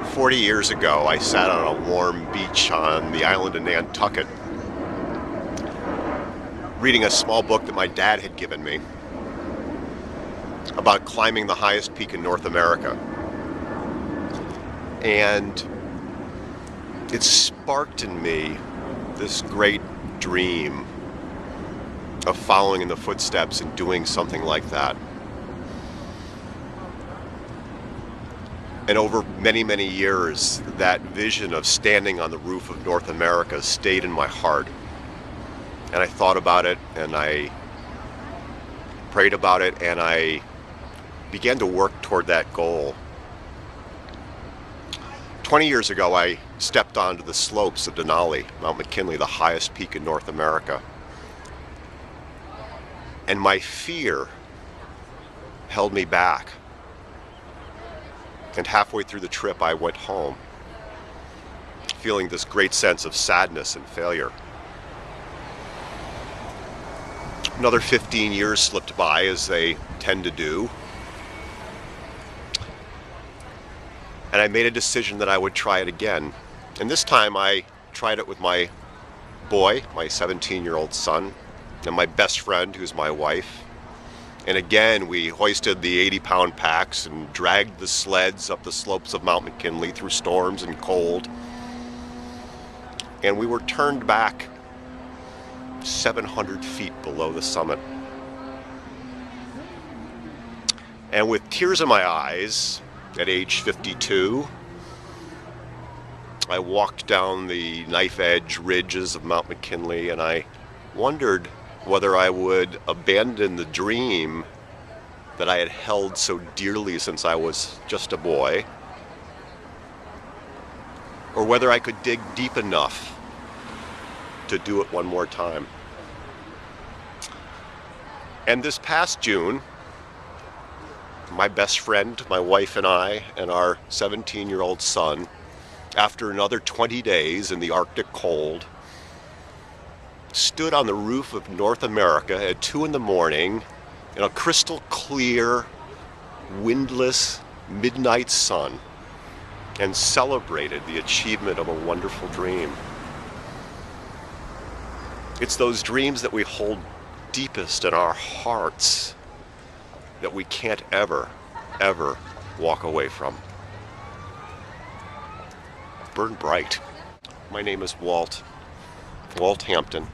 40 years ago, I sat on a warm beach on the island of Nantucket, reading a small book that my dad had given me about climbing the highest peak in North America. And it sparked in me this great dream of following in the footsteps and doing something like that. And over many, many years, that vision of standing on the roof of North America stayed in my heart. And I thought about it, and I prayed about it, and I began to work toward that goal. 20 years ago, I stepped onto the slopes of Denali, Mount McKinley, the highest peak in North America. And my fear held me back. And halfway through the trip, I went home, feeling this great sense of sadness and failure. Another 15 years slipped by, as they tend to do. And I made a decision that I would try it again. And this time I tried it with my boy, my 17-year-old son, and my best friend, who's my wife. And again, we hoisted the 80-pound packs and dragged the sleds up the slopes of Mount McKinley through storms and cold. And we were turned back 700 feet below the summit. And with tears in my eyes, at age 52, I walked down the knife-edge ridges of Mount McKinley, and I wondered whether I would abandon the dream that I had held so dearly since I was just a boy, or whether I could dig deep enough to do it one more time. And this past June, my best friend, my wife and I, and our 17-year-old son, after another 20 days in the Arctic cold, stood on the roof of North America at 2 in the morning in a crystal clear, windless midnight sun and celebrated the achievement of a wonderful dream. It's those dreams that we hold deepest in our hearts that we can't ever, ever walk away from. Burn bright. My name is Walt Hampton.